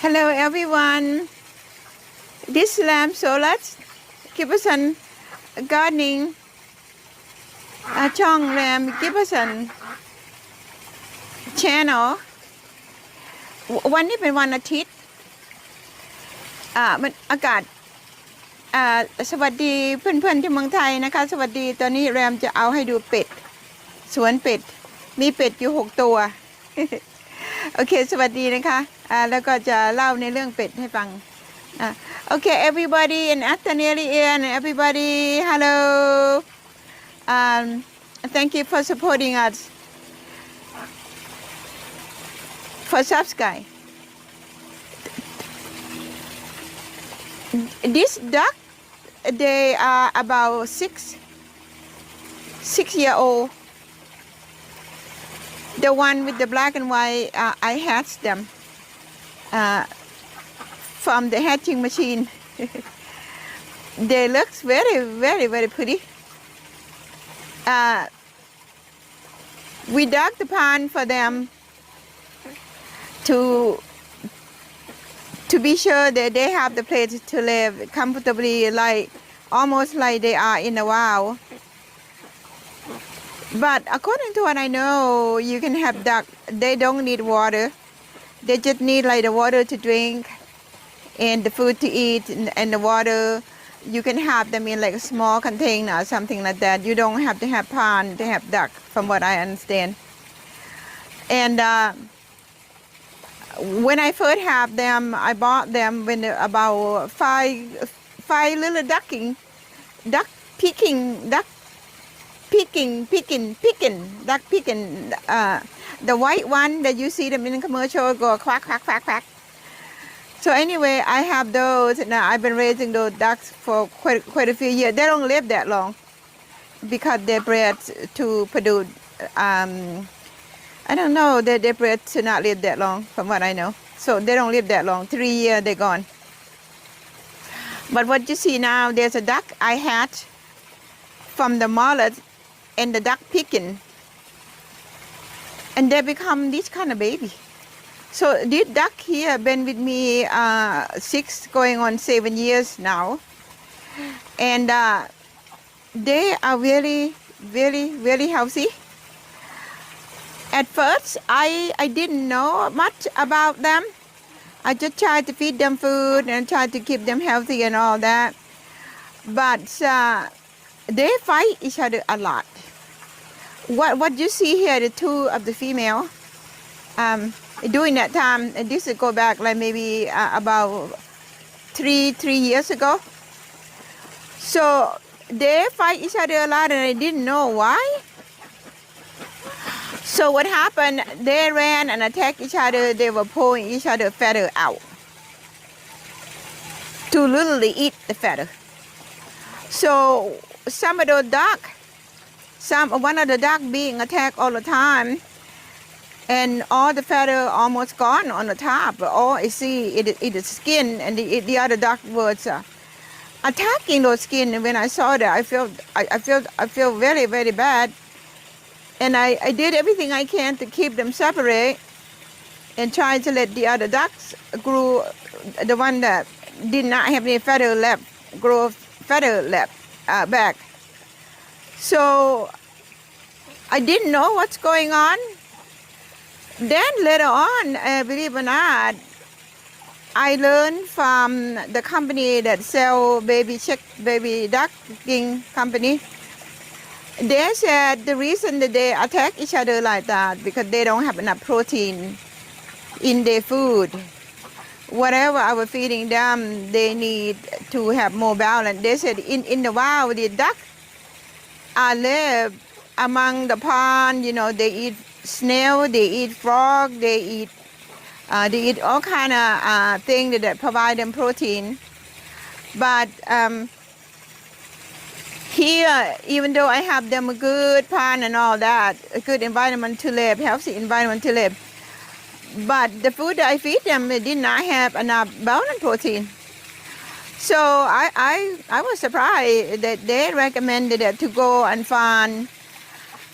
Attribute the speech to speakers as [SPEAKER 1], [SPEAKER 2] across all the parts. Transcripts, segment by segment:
[SPEAKER 1] Hello everyone. This is Ram Sorat Giberson Gardening ช่อง Ram Giberson Channel วันนี้เป็นวันอาทิตย์มันอากาศสวัสดีเพื่อนๆที่เมืองไทยนะคะสวัสดีตอนนี้แรมจะเอาให้ดูเป็ดสวนเป็ดมีเป็ดอยู่6ตัว โอเคสวัสดีนะคะแล้วก็จะเล่าในเรื่องเป็ดให้ฟังโอเค everybody and Anthony and everybody hello thank you for supporting us for subscribe this duck they are about 6-year-old the one with the black and white I hatched them from the hatching machine they look very pretty we dug the pond for them to be sure that they have the place to live comfortably, like almost like they are in the wild. But according to what I know, you can have duck. They don't need water. They just need like the water to drink and the food to eat and the water. You can have them in like a small container or something like that. You don't have to have pond to have duck, from what I understand. And when I first have them, I bought them when about five little duck picking. The white one that you see them in the commercial go quack. So anyway, I have those, and I've been raising those ducks for quite a few years. They don't live that long because they're bred to produce. I don't know, they're bred to not live that long, from what I know. So they don't live that long. 3 years, they're gone. But what you see now, there's a duck I hatched from the mullet and the duck picking. And they become this kind of baby. So this duck here been with me 6 going on 7 years now. And they are very healthy. At first, I didn't know much about them. I just tried to feed them food and tried to keep them healthy and all that. But they fight each other a lot. What you see here, the 2 of the female, during that time, and this would go back like maybe about 3 years ago. So they fight each other a lot, and I didn't know why. So what happened, they ran and attacked each other. They were pulling each other's feather out to literally eat the feather. So some of those duck, one of the duck being attacked all the time, and all the feather almost gone on the top. But all I see is the skin, and the other duck was attacking those skin. And when I saw that, I feel very bad. And I did everything I can to keep them separate and try to let the other ducks grow, the one that did not have any feather left, grow feather left back. So I didn't know what's going on. Then later on, believe it or not, I learned from the company that sell baby ducking company. They said the reason that they attack each other like that because they don't have enough protein in their food. Whatever I was feeding them, they need to have more balance. They said in the wild, the duck live among the pond. You know, they eat snail, they eat frog, they eat all kind of things that provide them protein. But here, even though I have them a good pond and all that, a good environment to live, healthy environment to live, but the food that I feed them did not have enough balanced protein. So I was surprised that they recommended to go and find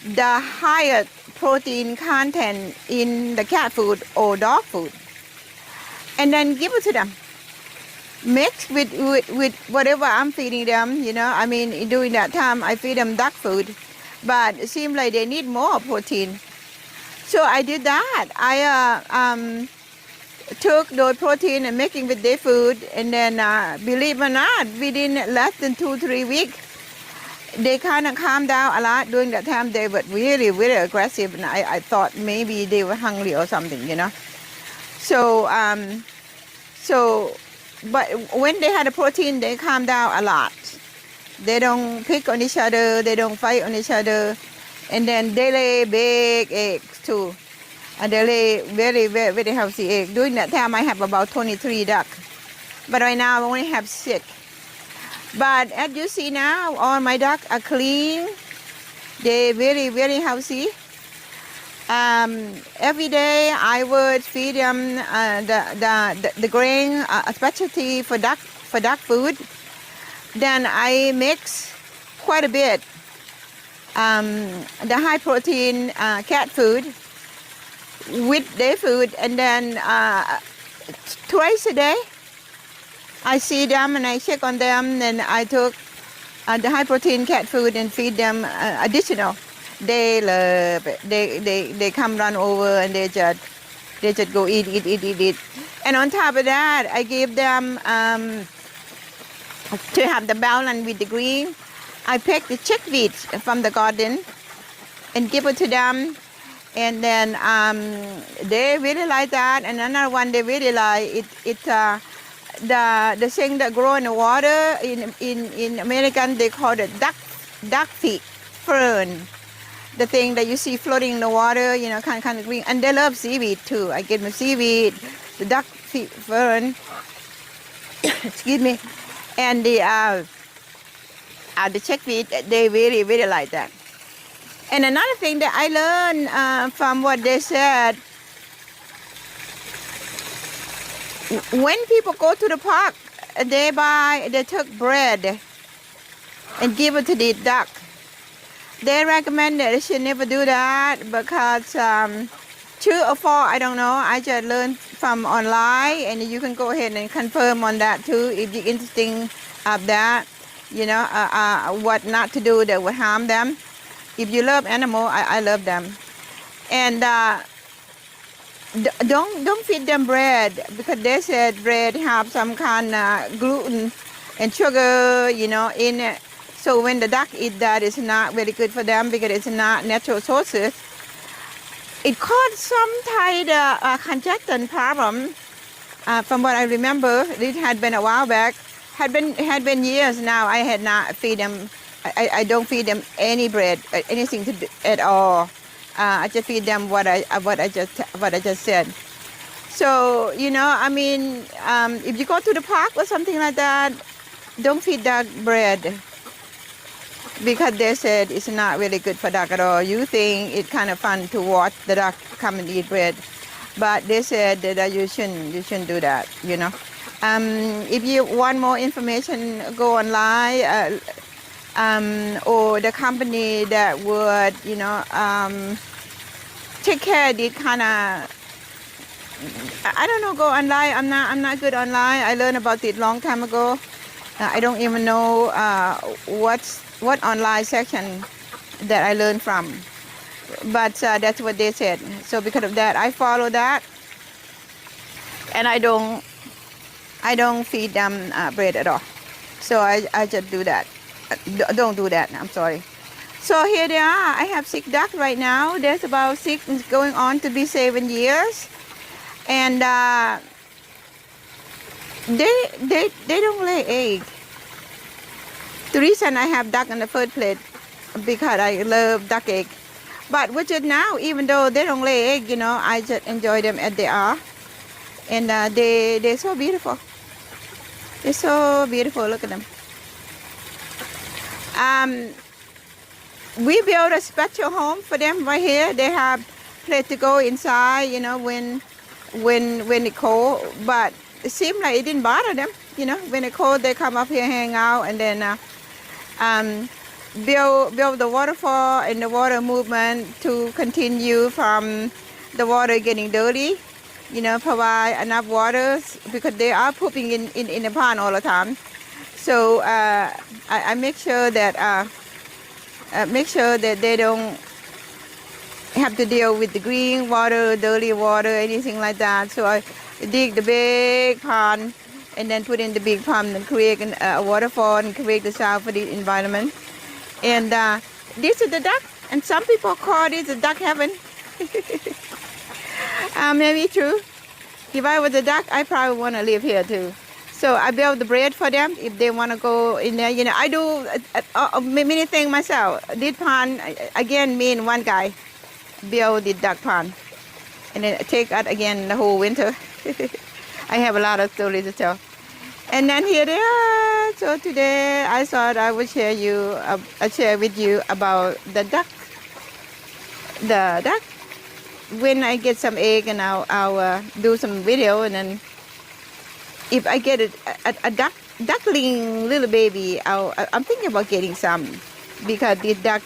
[SPEAKER 1] the higher protein content in the cat food or dog food. and then give it to them. Mixed with whatever I'm feeding them, you know. I mean, during that time, I feed them duck food, but it seemed like they need more protein. So I did that. I took those protein and making with their food, and then believe it or not, within less than 2-3 weeks, they kind of calmed down a lot. During that time, they were really, really aggressive, and I thought maybe they were hungry or something, you know. So, but when they had the protein, they calm down a lot. They don't pick on each other. They don't fight on each other. And then they lay big eggs too. And they lay very, very, very healthy eggs. During that time, I have about 23 duck. But right now, I only have 6. But as you see now, all my duck are clean. They're very, very healthy. Every day I would feed them the grain, a specialty for duck food. Then I mix quite a bit the high protein cat food with their food, and then twice a day I see them and I check on them. Then I took the high protein cat food and feed them additional. They love it. They come run over and they just go eat. And on top of that, I give them to have the balance with the green. I pick the chickweed from the garden and give it to them. And then they really like that. And another one they really like the thing that grow in the water. In American they call it duck feet fern. The thing that you see floating in the water, you know, kind of green. And they love seaweed too. I give them seaweed, the duck feet fern, excuse me, and the chickweed. They really, really like that. And another thing that I learned from what they said, when people go to the park, they took bread and give it to the duck. They recommend that they should never do that because 2 or 4, I don't know. I just learned from online, and you can go ahead and confirm on that too if you're interested of that. You know, what not to do that would harm them. If you love animal, I love them. And don't feed them bread because they said bread have some kind of gluten and sugar, you know, in it. So when the duck eat that, it's not very good for them because it's not natural sources. It caused some kind of congestion problem. From what I remember, it had been a while back. Had been years now. I had not feed them. I don't feed them any bread, anything to do at all. I just feed them what I just said. So you know, I mean, if you go to the park or something like that, don't feed duck bread. Because they said it's not really good for duck at all. You think it's kind of fun to watch the duck come and eat bread, but they said that you shouldn't do that. You know, if you want more information, go online, or the company that would, you know, take care of this kind of. I don't know. Go online. I'm not good online. I learned about it long time ago. I don't even know what online section that I learned from, but that's what they said. So because of that, I follow that, and I don't feed them bread at all. So I just do that. Don't do that. I'm sorry. So here they are. I have 6 ducks right now. There's about 6 going on to be 7 years, and they don't lay eggs. The reason I have duck in the first place because I love duck egg. But which is now, even though they don't lay egg, you know, I just enjoy them as they are, and they're so beautiful. They're so beautiful. Look at them. We built a special home for them right here. They have place to go inside, you know, when it's cold. But it seemed like it didn't bother them. You know, when it's cold, they come up here, hang out, and then build the waterfall and the water movement to continue from the water getting dirty. provide enough water because they are pooping in the pond all the time. So I make sure that they don't have to deal with the green water, dirty water, anything like that. So I dig the big pond and then put in the big pond and create a waterfall and create the sound for the environment. And this is the duck, and some people call this the duck heaven. Maybe true. If I was a duck, I probably want to live here too. So I build the bread for them if they want to go in there. I do many things myself. This pond, again, me and one guy build the duck pond. And then take out again the whole winter. I have a lot of stories to tell. And then here they are. So today I thought I would share with you about the duck. The duck. When I get some egg, and I'll do some video, and then if I get a duckling little baby, I'm thinking about getting some, because the duck,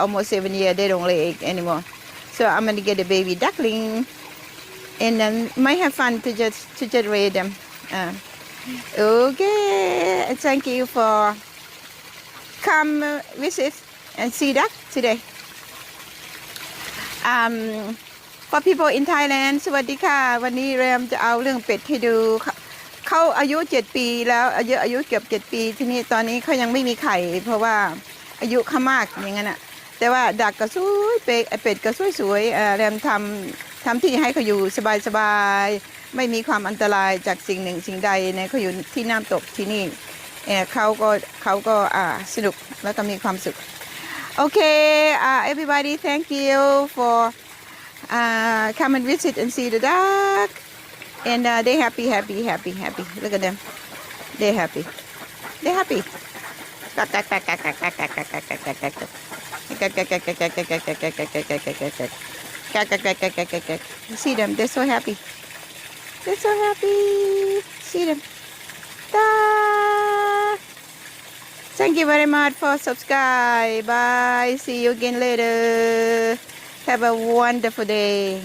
[SPEAKER 1] almost 7 years, they don't lay egg anymore. So I'm gonna get a baby duckling, and then might have fun to just raise them. Okay, thank you for come visit and see duck today. For people in Thailand สวัสดีค่ะวันนี้แรมจะเอาเรื่องเป็ดให้ดูเขาอายุ7 ปีแล้วอายุเกือบ7 ปีทีนี้ตอนนี้เขายังไม่มีไข่เพราะว่าอายุเขามากอย่างนั้นน่ะแต่ว่าดักก็สวยเป็ดก็สวยแรมทำที่ให้เขาอยู่สบายๆไม่มีความอันตรายจากสิ่งหนึ่งสิ่งใดเนี่ยเขาอยู่ที่น้ำตกที่นี่เขาก็สนุกแล้วก็มีความสุขOkay, everybody, thank you for come and visit and see the duck. And they're happy. Look at them. They're happy. See them, they're so happy. See them. Ta. Thank you very much for subscribe. Bye. See you again later. Have a wonderful day.